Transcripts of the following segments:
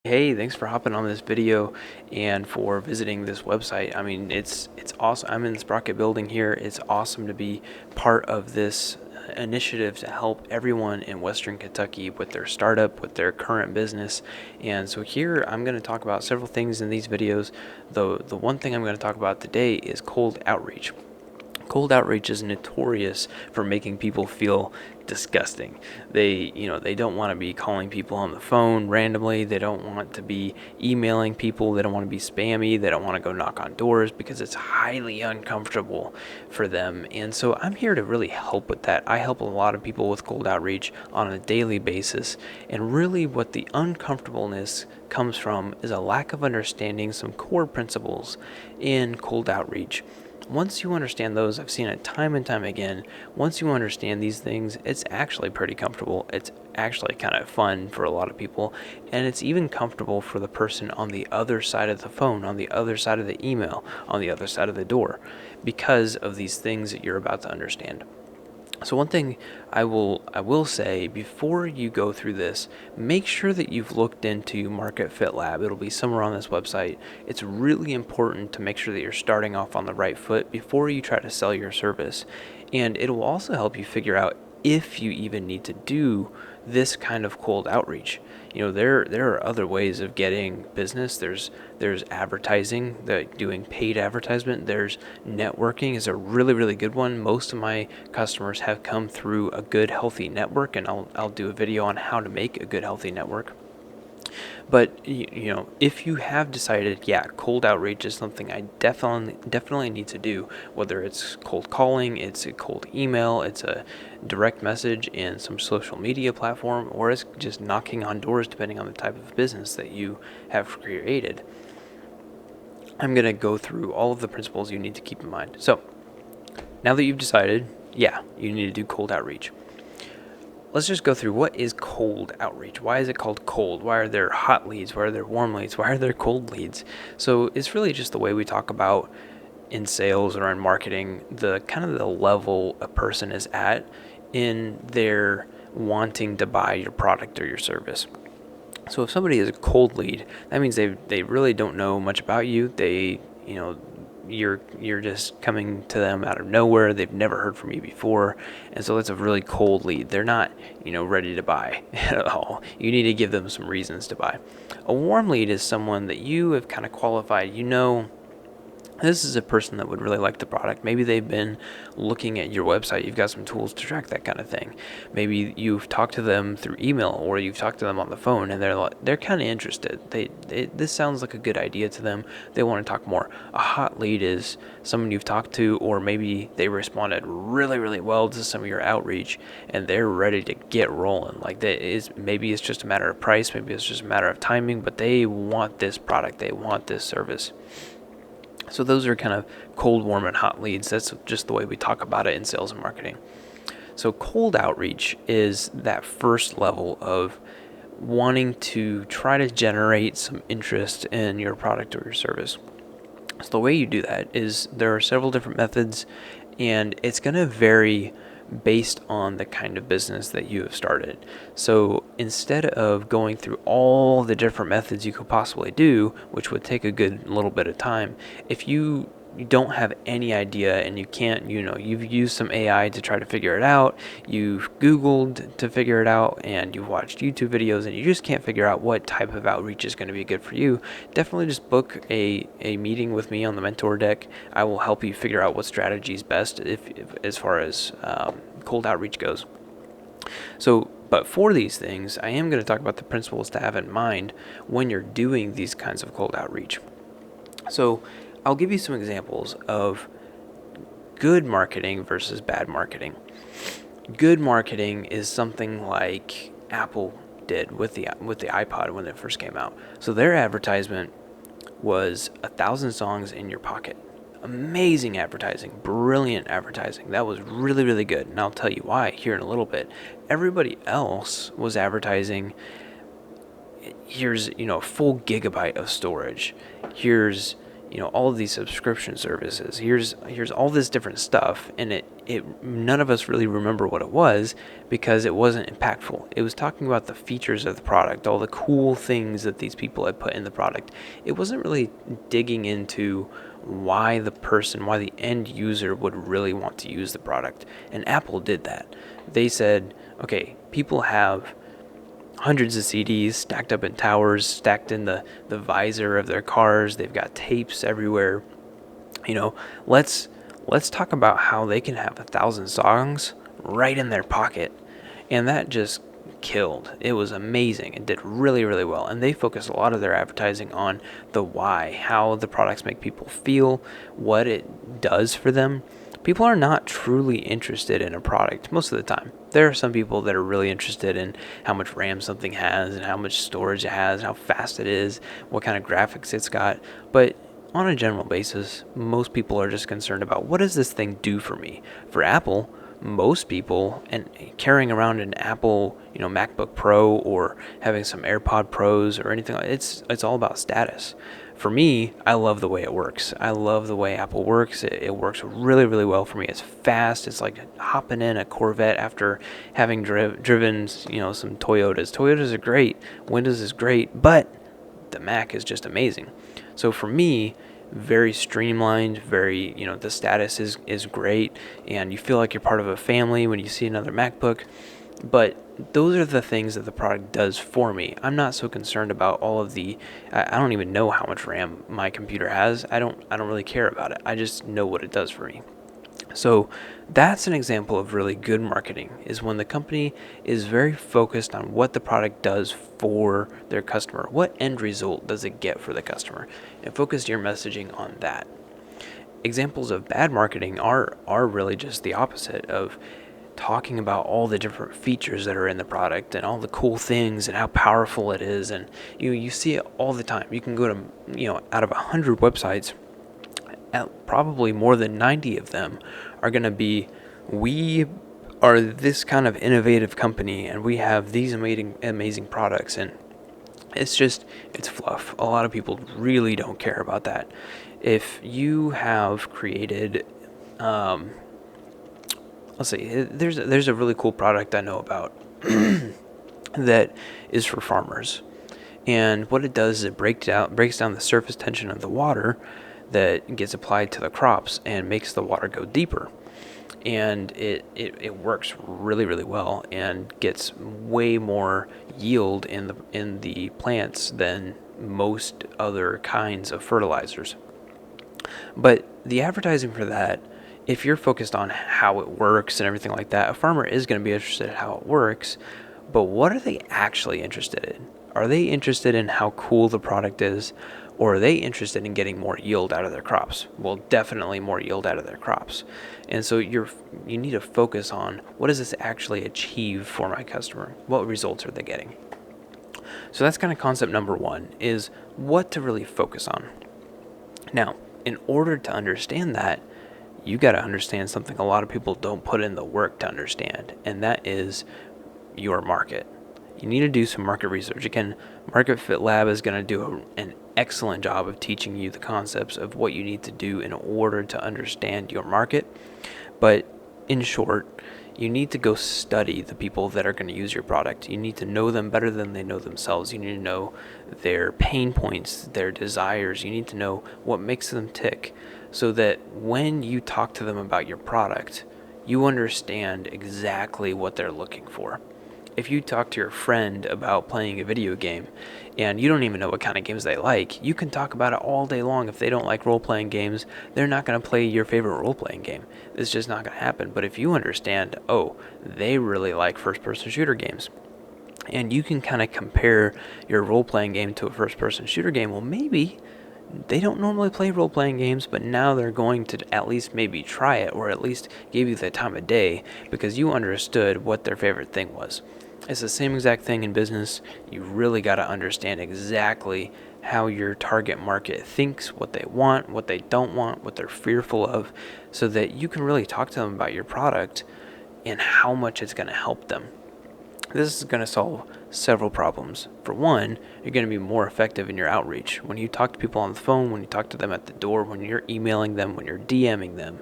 Hey, thanks for hopping on this video and for visiting this website. I mean, it's awesome. I'm in the Sprocket building here. It's awesome to be part of this initiative to help everyone in Western Kentucky with their startup, with their current business. And so here I'm going to talk about several things in these videos. Though the one thing I'm going to talk about today is cold outreach. Cold outreach is notorious for making people feel disgusting. They don't want to be calling people on the phone randomly. They don't want to be emailing people. They don't want to be spammy. They don't want to go knock on doors because it's highly uncomfortable for them. And so I'm here to really help with that. I help a lot of people with cold outreach on a daily basis. And really what the uncomfortableness comes from is a lack of understanding some core principles in cold outreach. Once you understand those, I've seen it time and time again, once you understand these things, it's actually pretty comfortable. It's actually kind of fun for a lot of people, and it's even comfortable for the person on the other side of the phone, on the other side of the email, on the other side of the door, because of these things that you're about to understand. So one thing I will say before you go through this, make sure that you've looked into Market Fit Lab. It'll be somewhere on this website. It's really important to make sure that you're starting off on the right foot before you try to sell your service. And it will also help you figure out if you even need to do this kind of cold outreach. There are other ways of getting business. There's advertising, doing paid advertisement. There's networking is a really good one. Most of my customers have come through a good healthy network, and I'll do a video on how to make a good healthy network. But if you have decided, yeah, cold outreach is something I definitely need to do, whether it's cold calling, it's a cold email, it's a direct message in some social media platform, or it's just knocking on doors, depending on the type of business that you have created. I'm going to go through all of the principles you need to keep in mind. So now that you've decided, yeah, you need to do cold outreach. Let's just go through what is cold outreach. Why is it called cold? Why are there hot leads? Why are there warm leads? Why are there cold leads? So it's really just the way we talk about in sales or in marketing, the kind of the level a person is at in their wanting to buy your product or your service. So if somebody is a cold lead, that means they really don't know much about you. You're just coming to them out of nowhere. They've never heard from you before, and so that's a really cold lead. They're not ready to buy at all. You need to give them some reasons to buy. A warm lead is someone that you have kind of qualified. This is a person that would really like the product. Maybe they've been looking at your website. You've got some tools to track that kind of thing. Maybe you've talked to them through email, or you've talked to them on the phone, and they're kind of interested. This sounds like a good idea to them. They want to talk more. A hot lead is someone you've talked to, or maybe they responded really well to some of your outreach, and they're ready to get rolling. Maybe it's just a matter of price. Maybe it's just a matter of timing, but they want this product. They want this service. So those are kind of cold, warm, and hot leads. That's just the way we talk about it in sales and marketing. So cold outreach is that first level of wanting to try to generate some interest in your product or your service. So the way you do that is there are several different methods, and it's going to vary based on the kind of business that you have started. So instead of going through all the different methods you could possibly do, which would take a good little bit of time, if you don't have any idea and you can't, you've used some AI to try to figure it out, you've Googled to figure it out, and you've watched YouTube videos and you just can't figure out what type of outreach is going to be good for you, definitely just book a meeting with me on the mentor deck. I will help you figure out what strategy is best if as far as cold outreach goes. But for these things, I am going to talk about the principles to have in mind when you're doing these kinds of cold outreach. So I'll give you some examples of good marketing versus bad marketing. Good marketing is something like Apple did with the iPod when it first came out. So their advertisement was 1,000 songs in your pocket. Amazing advertising, brilliant advertising. That was really good, and I'll tell you why here in a little bit. Everybody else was advertising, here's a full gigabyte of storage. Here's all of these subscription services. Here's all this different stuff, and it none of us really remember what it was because it wasn't impactful. It was talking about the features of the product, all the cool things that these people had put in the product. It wasn't really digging into why the end user would really want to use the product. And Apple did that. They said, okay, people have hundreds of CDs stacked up in towers, stacked in the visor of their cars. They've got tapes everywhere. Let's talk about how they can have 1,000 songs right in their pocket. And that just killed. It was amazing. It did really, really well. And they focus a lot of their advertising on the why, how the products make people feel, what it does for them. People are not truly interested in a product most of the time. There are some people that are really interested in how much RAM something has and how much storage it has, and how fast it is, what kind of graphics it's got. But on a general basis, most people are just concerned about, what does this thing do for me? For Apple, most people, and carrying around an Apple, MacBook Pro or having some AirPod Pros or anything like it's all about status. For me, I love the way it works. I love the way Apple works. It works really, really well for me. It's fast. It's like hopping in a Corvette after having driven, some Toyotas. Toyotas are great. Windows is great, but the Mac is just amazing. So for me, very streamlined, very, the status is great, and you feel like you're part of a family when you see another MacBook. But those are the things that the product does for me. I'm not so concerned about all of I don't even know how much RAM my computer has. I don't really care about it. I just know what it does for me. So that's an example of really good marketing, is when the company is very focused on what the product does for their customer. What end result does it get for the customer? And focus your messaging on that. Examples of bad marketing are really just the opposite of talking about all the different features that are in the product and all the cool things and how powerful it is. And you see it all the time. You can go to, out of 100 websites, probably more than 90 of them are going to be, we are this kind of innovative company and we have these amazing products. And it's fluff. A lot of people really don't care about that. If you have created, let's see, there's a really cool product I know about that is for farmers. And what it does is it breaks down the surface tension of the water that gets applied to the crops and makes the water go deeper. And it works really, really well and gets way more yield in the plants than most other kinds of fertilizers. But the advertising for that, if you're focused on how it works and everything like that, a farmer is going to be interested in how it works. But what are they actually interested in? Are they interested in how cool the product is? Or are they interested in getting more yield out of their crops? Well, definitely more yield out of their crops. And so you need to focus on, what does this actually achieve for my customer? What results are they getting? So that's kind of concept number one, is what to really focus on. Now, in order to understand that, you got to understand something a lot of people don't put in the work to understand, and that is your market. You need to do some market research. Again, Market Fit Lab is going to do an excellent job of teaching you the concepts of what you need to do in order to understand your market. But in short, you need to go study the people that are going to use your product. You need to know them better than they know themselves. You need to know their pain points, their desires. You need to know what makes them tick, so that when you talk to them about your product, you understand exactly what they're looking for. If you talk to your friend about playing a video game and you don't even know what kind of games they like, you can talk about it all day long. If they don't like role-playing games, they're not going to play your favorite role-playing game. It's just not going to happen. But if you understand, they really like first-person shooter games, and you can kind of compare your role-playing game to a first-person shooter game, well, maybe they don't normally play role-playing games, but now they're going to at least maybe try it, or at least give you the time of day because you understood what their favorite thing was. It's the same exact thing in business. You really got to understand exactly how your target market thinks, what they want, what they don't want, what they're fearful of, so that you can really talk to them about your product and how much it's going to help them. This is going to solve several problems. For one, you're going to be more effective in your outreach. When you talk to people on the phone, when you talk to them at the door, when you're emailing them, when you're DMing them,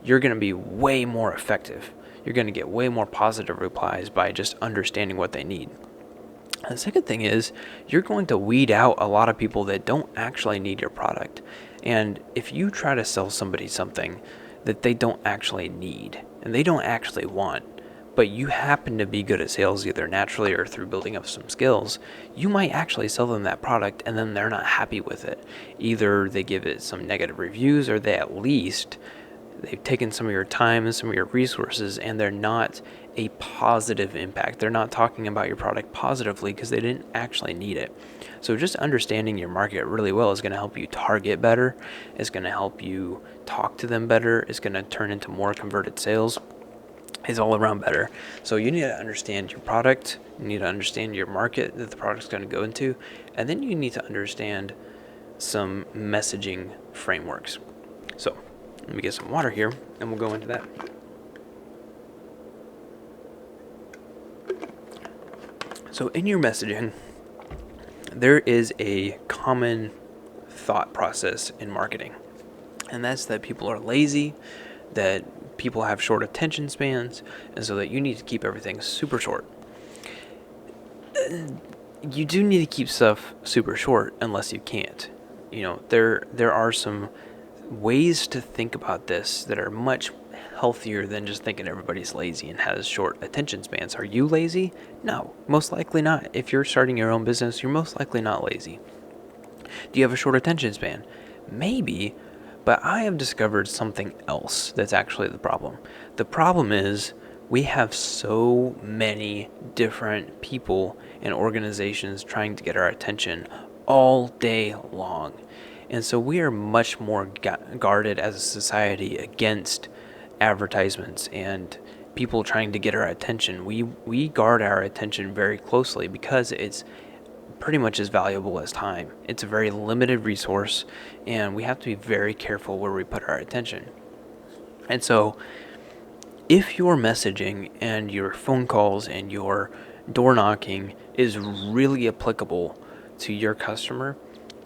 you're going to be way more effective. You're going to get way more positive replies by just understanding what they need. The second thing is you're going to weed out a lot of people that don't actually need your product. And if you try to sell somebody something that they don't actually need and they don't actually want, but you happen to be good at sales either naturally or through building up some skills, you might actually sell them that product and then they're not happy with it. Either they give it some negative reviews, or they've taken some of your time and some of your resources and they're not a positive impact. They're not talking about your product positively because they didn't actually need it. So just understanding your market really well is going to help you target better. It's going to help you talk to them better. It's going to turn into more converted sales. It's all around better. So you need to understand your product. You need to understand your market that the product's going to go into. And then you need to understand some messaging frameworks. So let me get some water here and we'll go into that. So in your messaging, there is a common thought process in marketing, and that's that people are lazy, that people have short attention spans, and so that you need to keep everything super short. You do need to keep stuff super short unless you can't. There are some ways to think about this that are much healthier than just thinking everybody's lazy and has short attention spans. Are you lazy? No, most likely not. If you're starting your own business, you're most likely not lazy. Do you have a short attention span? Maybe, but I have discovered something else that's actually the problem. The problem is we have so many different people and organizations trying to get our attention all day long. And so we are much more guarded as a society against advertisements and people trying to get our attention. We guard our attention very closely because it's pretty much as valuable as time. It's a very limited resource, and we have to be very careful where we put our attention. And so if your messaging and your phone calls and your door knocking is really applicable to your customer,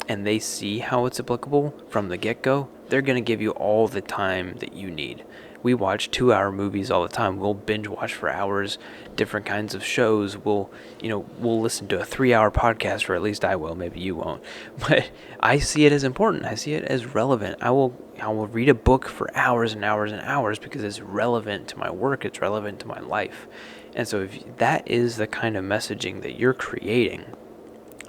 and they see how it's applicable from the get-go, they're going to give you all the time that you need. We watch 2-hour movies all the time. We'll binge watch for hours, different kinds of shows. We'll listen to a 3-hour podcast, or at least I will. Maybe you won't. But I see it as important. I see it as relevant. I will read a book for hours and hours and hours because it's relevant to my work. It's relevant to my life. And so if that is the kind of messaging that you're creating,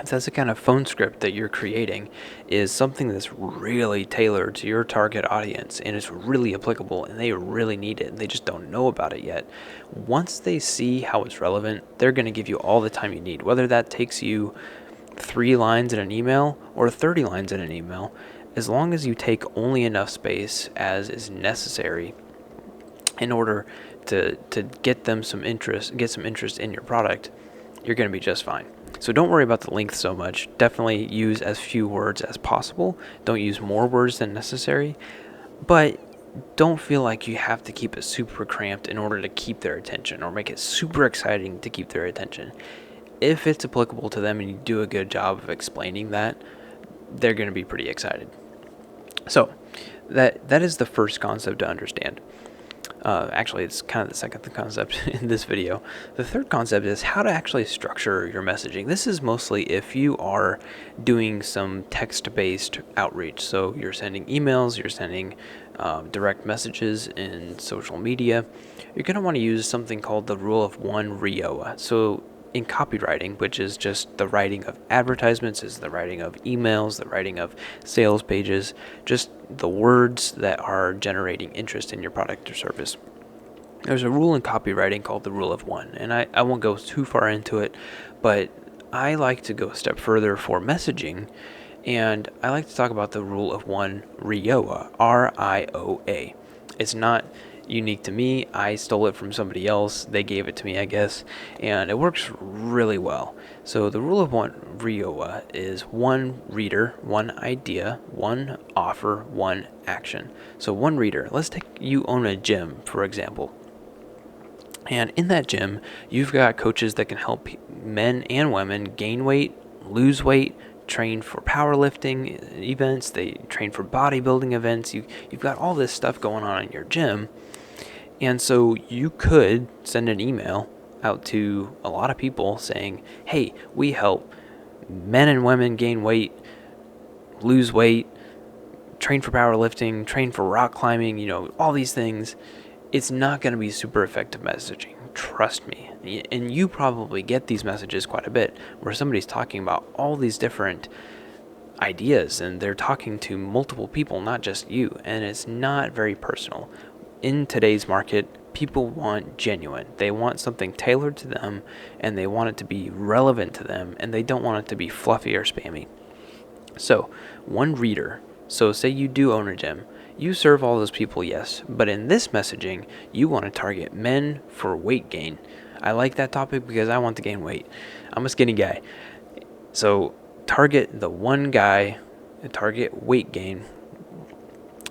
if that's the kind of phone script that you're creating, is something that's really tailored to your target audience and it's really applicable and they really need it and they just don't know about it yet. Once they see how it's relevant, they're going to give you all the time you need, whether that takes you 3 lines in an email or 30 lines in an email. As long as you take only enough space as is necessary in order to get them some interest in your product, you're going to be just fine. So don't worry about the length so much. Definitely use as few words as possible. Don't use more words than necessary. But don't feel like you have to keep it super cramped in order to keep their attention or make it super exciting to keep their attention. If it's applicable to them and you do a good job of explaining that, they're going to be pretty excited. So that is the first concept to understand. Actually, it's kind of the second concept in this video. The third concept is how to actually structure your messaging. This is mostly if you are doing some text-based outreach. So you're sending emails, you're sending direct messages in social media. You're going to want to use something called the rule of 1 RIOA. So in copywriting, which is just the writing of advertisements, is the writing of emails, the writing of sales pages, just the words that are generating interest in your product or service. There's a rule in copywriting called the rule of 1, and I won't go too far into it, but I like to go a step further for messaging, and I like to talk about the rule of 1 RIOA, RIOA. It's not unique to me. I stole it from somebody else. They gave it to me, I guess, and it works really well. So the rule of 1 RIOA is 1 reader, 1 idea, 1 offer, 1 action. So 1 reader. Let's take you own a gym, for example. And in that gym, you've got coaches that can help men and women gain weight, lose weight, train for powerlifting events. They train for bodybuilding events. You've got all this stuff going on in your gym. And so you could send an email out to a lot of people saying, hey, we help men and women gain weight, lose weight, train for powerlifting, train for rock climbing, all these things. It's not going to be super effective messaging. Trust me. And you probably get these messages quite a bit where somebody's talking about all these different ideas and they're talking to multiple people, not just you. And it's not very personal. In today's market, people want genuine. They want something tailored to them and they want it to be relevant to them and they don't want it to be fluffy or spammy. So, one reader. So say you do own a gym. You serve all those people, yes. But in this messaging, you want to target men for weight gain. I like that topic because I want to gain weight. I'm a skinny guy. So target the one guy, target weight gain.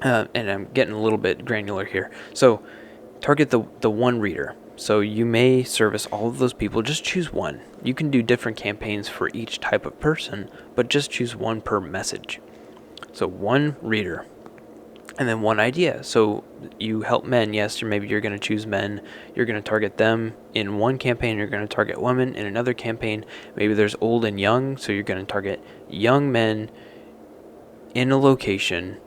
And I'm getting a little bit granular here. So target the one reader. So you may service all of those people. Just choose one. You can do different campaigns for each type of person, but just choose one per message. So one reader. And then one idea. So you help men, yes, or maybe you're going to choose men. You're going to target them in one campaign. You're going to target women in another campaign. Maybe there's old and young. So you're going to target young men in a location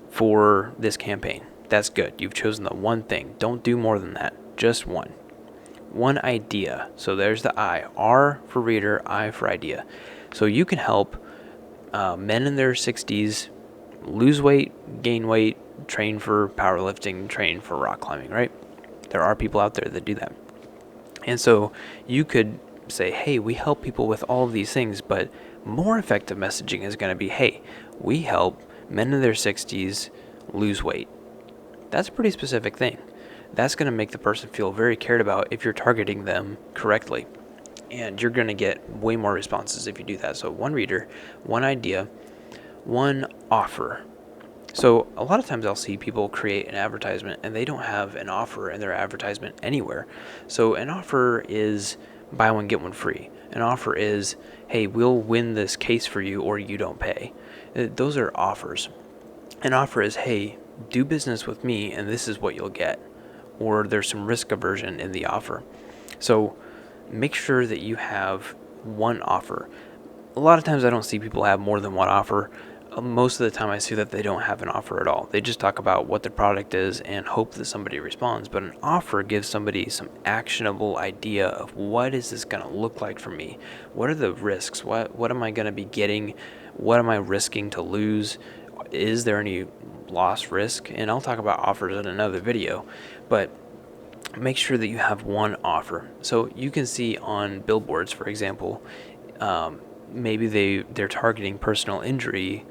for this campaign. That's good. You've chosen the one thing. Don't do more than that. Just one. One idea. So there's the I. R for reader, I for idea. So you can help men in their 60s lose weight, gain weight, train for powerlifting, train for rock climbing, right? There are people out there that do that. And so you could say, hey, we help people with all of these things, but more effective messaging is going to be, hey, we help men in their 60s lose weight. That's a pretty specific thing. That's going to make the person feel very cared about if you're targeting them correctly. And you're going to get way more responses if you do that. So one reader, one idea, one offer. So a lot of times I'll see people create an advertisement and they don't have an offer in their advertisement anywhere. So an offer is buy one, get one free. An offer is, hey, we'll win this case for you or you don't pay. Those are offers. An offer is, hey, do business with me and this is what you'll get. Or there's some risk aversion in the offer. So make sure that you have one offer. A lot of times I don't see people have more than one offer. Most of the time I see that they don't have an offer at all. They just talk about what the product is and hope that somebody responds. But an offer gives somebody some actionable idea of what is this going to look like for me? What are the risks? What am I going to be getting? What am I risking to lose? Is there any loss risk? And I'll talk about offers in another video. But make sure that you have one offer. So you can see on billboards, for example, maybe they're targeting personal injury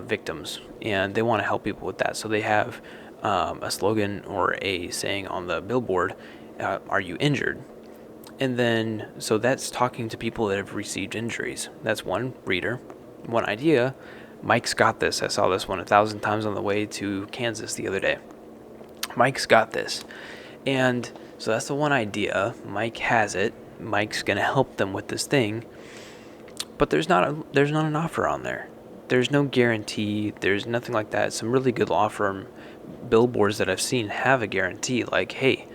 victims and they want to help people with that. So they have a slogan or a saying on the billboard, are you injured? And then, so that's talking to people that have received injuries. That's one reader. One idea, Mike's got this. I saw this one 1,000 times on the way to Kansas the other day. Mike's got this. And so that's the one idea. Mike has it. Mike's going to help them with this thing. But there's not an offer on there. There's no guarantee. There's nothing like that. Some really good law firm billboards that I've seen have a guarantee like, hey,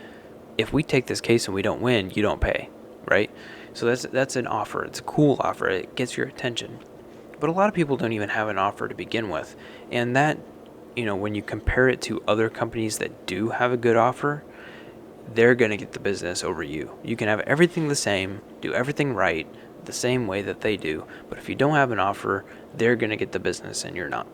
if we take this case and we don't win, you don't pay, right? So that's an offer. It's a cool offer. It gets your attention. But a lot of people don't even have an offer to begin with. And that, when you compare it to other companies that do have a good offer, they're going to get the business over you. You can have everything the same, do everything right, the same way that they do. But if you don't have an offer, they're going to get the business and you're not.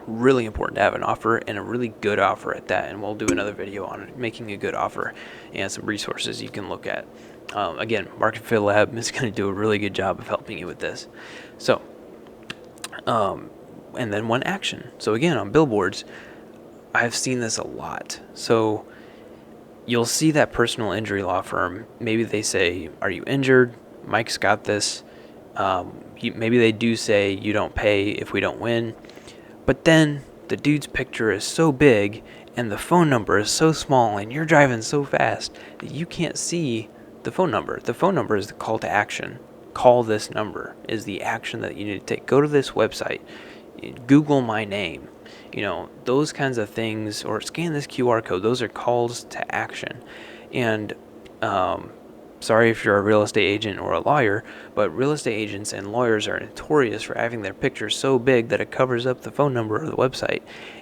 Really important to have an offer and a really good offer at that. And we'll do another video on making a good offer and some resources you can look at. Again, Market Fit Lab is going to do a really good job of helping you with this. So, and then one action. So again, on billboards, I've seen this a lot. So you'll see that personal injury law firm. Maybe they say, are you injured? Mike's got this. Maybe they do say you don't pay if we don't win. But then the dude's picture is so big and the phone number is so small and you're driving so fast that you can't see the phone number. The phone number is the call to action. call this number is the action that you need to take. Go to this website, Google my name, those kinds of things, or scan this QR code. Those are calls to action. And sorry if you're a real estate agent or a lawyer, but real estate agents and lawyers are notorious for having their picture so big that it covers up the phone number or the website.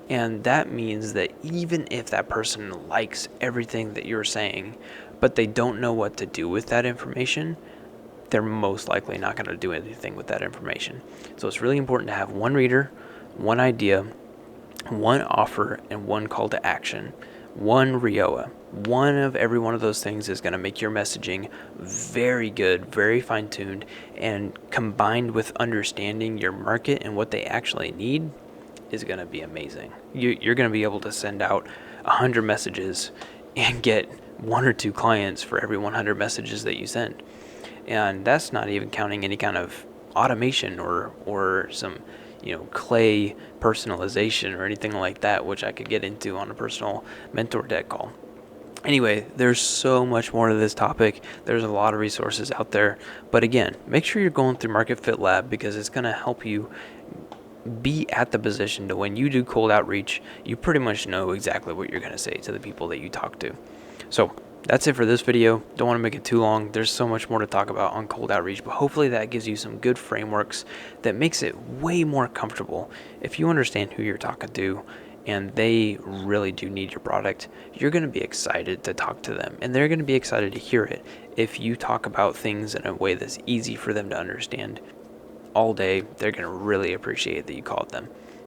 And that means that even if that person likes everything that you're saying, but they don't know what to do with that information, they're most likely not going to do anything with that information. So it's really important to have one reader, one idea, one offer, and one call to action, one RIOA. One of every one of those things is going to make your messaging very good, very fine-tuned, and combined with understanding your market and what they actually need is going to be amazing. You're going to be able to send out 100 messages and get 1 or 2 clients for every 100 messages that you send. And that's not even counting any kind of automation or some clay personalization or anything like that, which I could get into on a personal mentor deck call. Anyway, there's so much more to this topic. There's a lot of resources out there. But again, make sure you're going through Market Fit Lab, because it's going to help you be at the position to when you do cold outreach, you pretty much know exactly what you're going to say to the people that you talk to. So that's it for this video. Don't want to make it too long. There's so much more to talk about on cold outreach, but hopefully that gives you some good frameworks that makes it way more comfortable. If you understand who you're talking to and they really do need your product, you're going to be excited to talk to them, and they're going to be excited to hear it if you talk about things in a way that's easy for them to understand all day. They're going to really appreciate that you called them.